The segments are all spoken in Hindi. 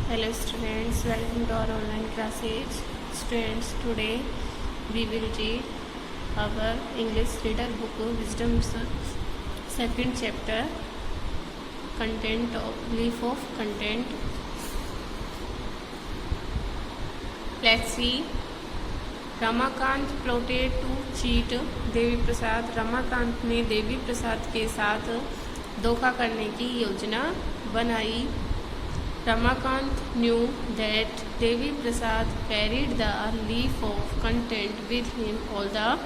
Hello students, welcome to our online classes. Students, today we will read our English reader book Wisdom's second chapter, content of leaf of content. Let's see. Ramakant plotted to cheat Devi Prasad. Ramakant ने देवी प्रसाद के साथ धोखा करने की योजना बनाई। Ramakant knew that Devi Prasad carried the leaf of content with him all the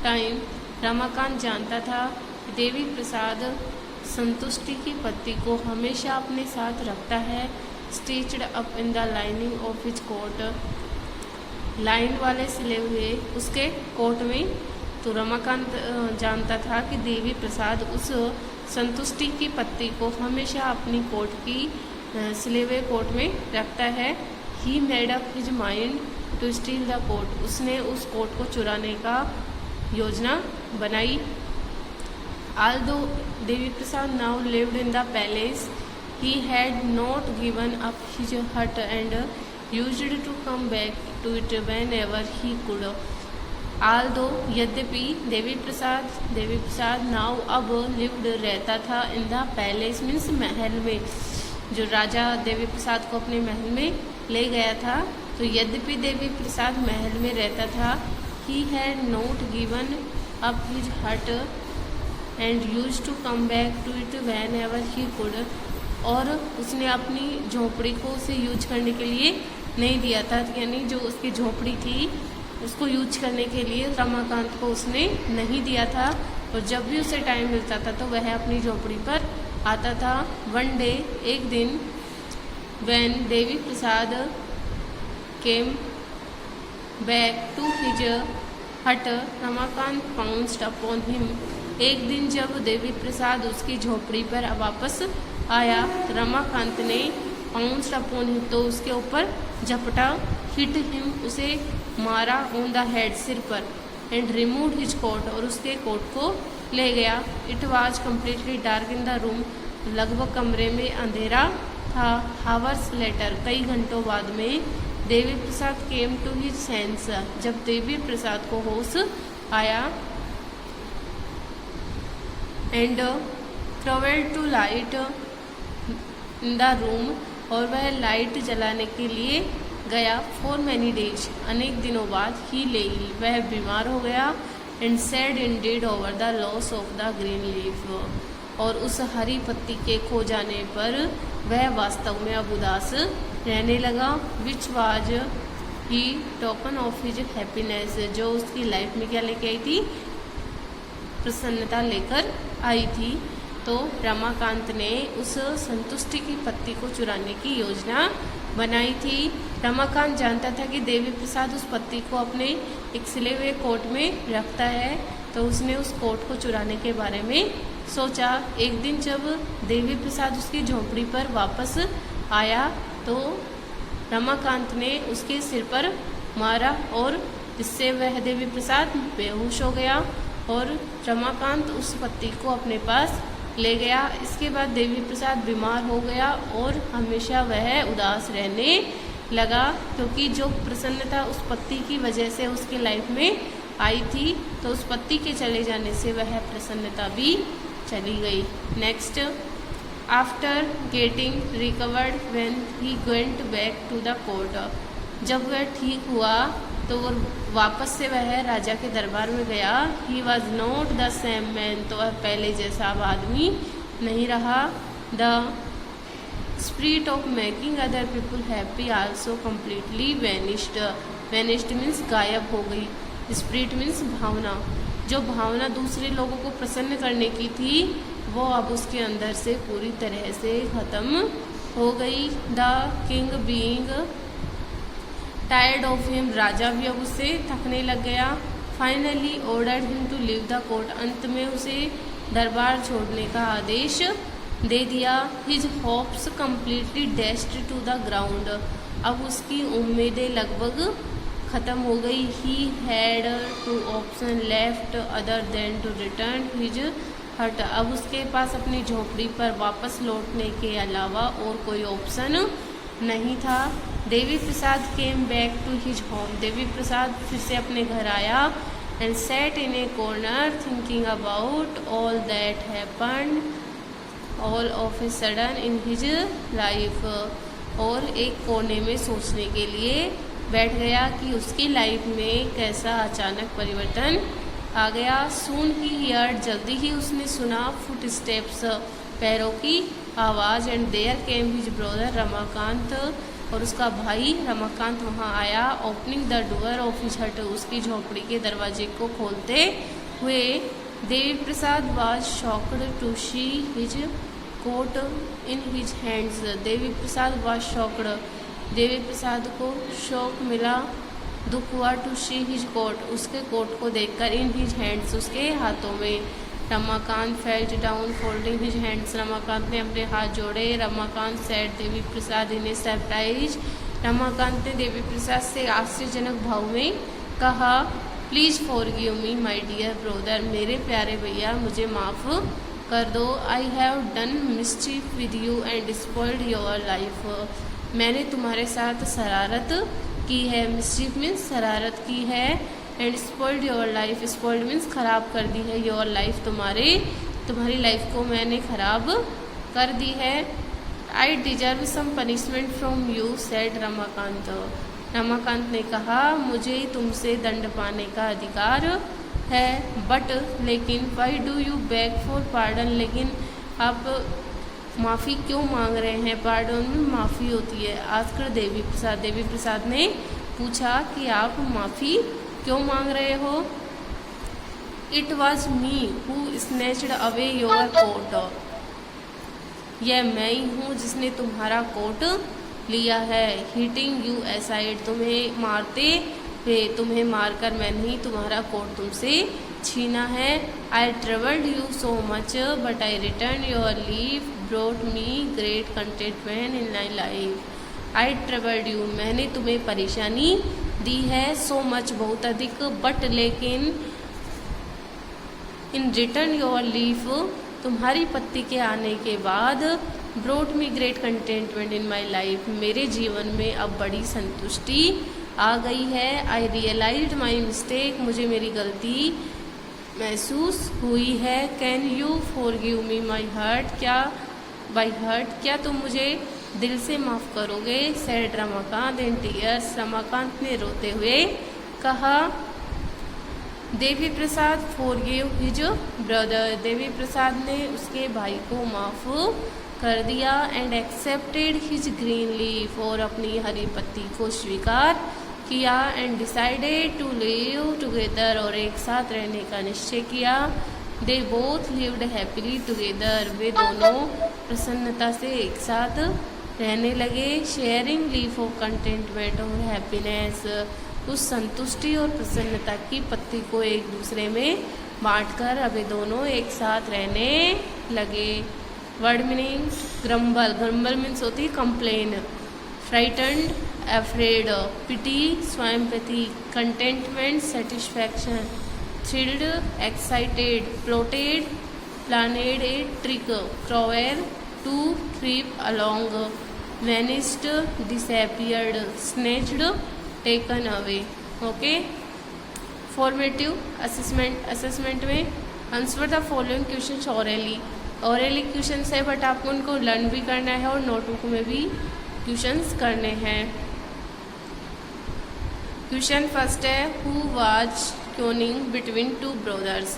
time. Ramakant जानता था कि देवी प्रसाद संतुष्टि की पत्ती को हमेशा अपने साथ रखता है। Stitched up in the lining of his coat, line वाले सिले हुए उसके कोट में। तो रमाकांत जानता था कि देवी प्रसाद उस संतुष्टि की पत्ती को हमेशा अपनी कोट की सिले हुए कोट में रखता है। He made up his mind to steal the coat, उसने उस कोट को चुराने का योजना बनाई। Although Devi Prasad now lived in the palace, he had not given up his hut and used to come back to it whenever he could. Although यद्यपि देवी प्रसाद नाउ अब लिव्ड रहता था इन द पैलेस मीन्स महल में, जो राजा देवी प्रसाद को अपने महल में ले गया था। तो यद्यपि देवी प्रसाद महल में रहता था, he had not given up his hut and used to come back to it whenever he could, और उसने अपनी झोपड़ी को उसे यूज करने के लिए नहीं दिया था। यानी जो उसकी झोपड़ी थी उसको यूज करने के लिए रमाकांत को उसने नहीं दिया था, और जब भी उसे टाइम मिलता था तो वह अपनी झोपड़ी पर आता था। वन डे, एक दिन, when Devi Prasad came back to his hut Ramakant pounced upon him. एक दिन जब देवी प्रसाद उसकी झोपड़ी पर वापस आया, रमाकांत ने पाउंस्ड अपॉन हिम तो उसके ऊपर झपटा, हिट हिम उसे मारा ऑन द हेड सिर पर, एंड रिमूव हिज कोट और उसके कोट को ले गया। It was completely dark in the room, लगभग कमरे में अंधेरा था। हावर्स लेटर, कई घंटों बाद में, Devi Prasad came to his sense, जब देवी प्रसाद को होश आया, and travelled to light in the room, और वह लाइट जलाने के लिए गया। फॉर मैनी डेज, अनेक दिनों बाद, ही ले वह बीमार हो गया। And sad Indeed over the loss of the green leaf, और उस हरी पत्ती के खो जाने पर वह वास्तव में अब उदास रहने लगा। Which was he token of his happiness, जो उसकी लाइफ में क्या लेके आई थी, प्रसन्नता लेकर आई थी। तो रमाकांत ने उस संतुष्टि की पत्ती को चुराने की योजना बनाई थी। रमाकांत जानता था कि देवी प्रसाद उस पत्ती को अपने एक सिले हुए कोट में रखता है, तो उसने उस कोट को चुराने के बारे में सोचा। एक दिन जब देवी प्रसाद उसकी झोपड़ी पर वापस आया तो रमाकांत ने उसके सिर पर मारा, और इससे वह देवी प्रसाद बेहोश हो गया, और रमाकांत उस पत्ती को अपने पास ले गया। इसके बाद देवी प्रसाद बीमार हो गया और हमेशा वह उदास रहने लगा, क्योंकि जो प्रसन्नता उस पत्ती की वजह से उसकी लाइफ में आई थी, तो उस पत्ती के चले जाने से वह प्रसन्नता भी चली गई। Next, after getting recovered when he went back to the court, जब वह ठीक हुआ तो वो वापस से वह राजा के दरबार में गया। He was not the same man, तो वह पहले जैसा अब आदमी नहीं रहा। The spirit of making other people happy also completely वेनिश्ड, वेनिश्ड means गायब हो गई। स्पिरिट मीन्स भावना, जो भावना दूसरे लोगों को प्रसन्न करने की थी वो अब उसके अंदर से पूरी तरह से खत्म हो गई। The king being tired of him, राजा भी अब उससे थकने लग गया। Finally ordered him to leave the court, अंत में उसे दरबार छोड़ने का आदेश दे दिया। His hopes completely dashed to the ground, अब उसकी उम्मीदें लगभग ख़त्म हो गई। He had two option left other than to return his hut, अब उसके पास अपनी झोपड़ी पर वापस लौटने के अलावा और कोई ऑप्शन नहीं था। Devi Prasad came back to his home, Devi Prasad फिर से अपने घर आया। And sat in a corner thinking about all that happened all of a sudden in his life, और एक कोने में सोचने के लिए बैठ गया कि उसकी लाइफ में कैसा अचानक परिवर्तन आ गया। सून ही हियर्ड, जल्दी ही उसने सुना, फुट स्टेप्स, पैरों की आवाज़। And there came his brother Ramakant, और उसका भाई रमाकांत वहाँ आया। Opening the door of his hut, उसकी झोपड़ी के दरवाजे को खोलते हुए। Devi Prasad was shocked to see his coat in his hands, Devi Prasad was shocked, Devi Prasad को शौक मिला, दुख हुआ, टू सी हिज कोट, उसके कोट को देखकर, इन हिज हैंड्स, उसके हाथों में। Ramakant felt down folding his hands, Ramakant ने अपने हाथ जोड़े। Ramakant said Devi Prasad in a surprise, Ramakant ने देवी प्रसाद से आश्चर्यजनक भाव में कहा, please forgive me my dear brother, मेरे प्यारे भैया मुझे माफ़ कर दो। I have done mischief with you and spoiled your life, मैंने तुम्हारे साथ शरारत की है। मिस्चीफ मीन्स शरारत की है। And spoiled your life, spoiled means खराब कर दी है। योर लाइफ, तुम्हारी लाइफ को मैंने खराब कर दी है। I deserve some punishment from you said Ramakant, Ramakant ने कहा, मुझे तुमसे दंड पाने का अधिकार है। बट लेकिन, why do you bag for pardon, लेकिन आप माफ़ी क्यों मांग रहे हैं। पार्डन में माफ़ी होती है। आजकल देवी प्रसाद ने पूछा कि आप माफ़ी क्यों मांग रहे हो। It was me who snatched away your coat, यह मैं ही हूँ जिसने तुम्हारा कोट लिया है। हिटिंग यू एसाइड, तुम्हें मारते हुए, तुम्हें मारकर मैंने ही तुम्हारा कोट तुमसे छीना है। I travelled you so much but I return your leave brought me great contentment in my life. I travelled you, मैंने तुम्हें परेशानी दी है, सो मच बहुत अधिक, बट लेकिन, इन रिटर्न योर लीव, तुम्हारी पत्ती के आने के बाद, brought me great contentment in my life, मेरे जीवन में अब बड़ी संतुष्टि आ गई है। आई रियलाइज्ड माई मिस्टेक, मुझे मेरी गलती महसूस हुई है। Can you forgive me my heart, क्या तुम मुझे दिल से माफ़ करोगे। Said Ramakant in tears, Ramakant ने रोते हुए कहा। Devi Prasad forgive his brother, Devi Prasad ने उसके भाई को माफ़ कर दिया। And accepted his green leaf, और अपनी हरी पत्ती को स्वीकार किया। And decided to live together, और एक साथ रहने का निश्चय किया। They both lived happily together, वे दोनों प्रसन्नता से एक साथ रहने लगे। शेयरिंग लीफ ऑफ कंटेंटमेंट और हैप्पीनेस, उस संतुष्टि और प्रसन्नता की पत्ती को एक दूसरे में बांटकर अब वे दोनों एक साथ रहने लगे। Word meaning, grumble, grumble means होती है कंप्लेन। फ्राइटन्ड, अफ्रेड, पिटी, स्वयंप्रति, contentment, satisfaction, thrilled, excited, plotted, planned a trick, crawl, to creep along, vanished, disappeared, snatched, taken away. Okay, formative assessment में answer the following question orally questions है, बट आपको उनको लर्न भी करना है और नोटबुक में भी क्वेश्चंस करने हैं। क्वेश्चन फर्स्ट है, who was cunning between two brothers,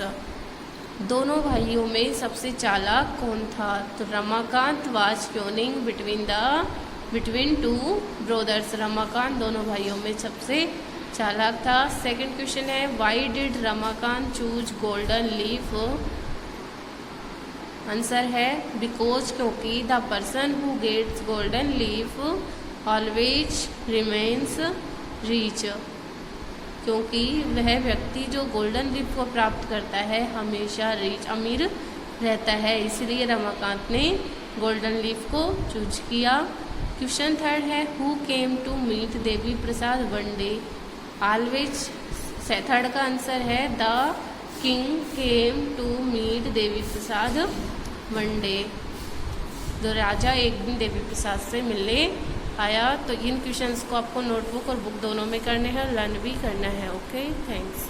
दोनों भाइयों में सबसे चालाक कौन था। तो Ramakant was cunning between two brothers, Ramakant दोनों भाइयों में सबसे चालाक था। सेकंड क्वेश्चन है, why did Ramakant choose golden leaf, answer है बिकॉज, क्योंकि the person who gets golden leaf always remains rich, क्योंकि वह व्यक्ति जो गोल्डन लीफ को प्राप्त करता है हमेशा रिच, अमीर रहता है, इसलिए रमाकांत ने गोल्डन लीफ को चूज किया। क्वेश्चन थर्ड है, who came to meet Devi Prasad one day, always, third का आंसर है the king came to meet Devi Prasad one day, जो राजा एक दिन देवी प्रसाद से मिलने आया। तो इन क्वेश्चंस को आपको नोटबुक और बुक दोनों में करने हैं, लर्न भी करना है। Okay, thanks.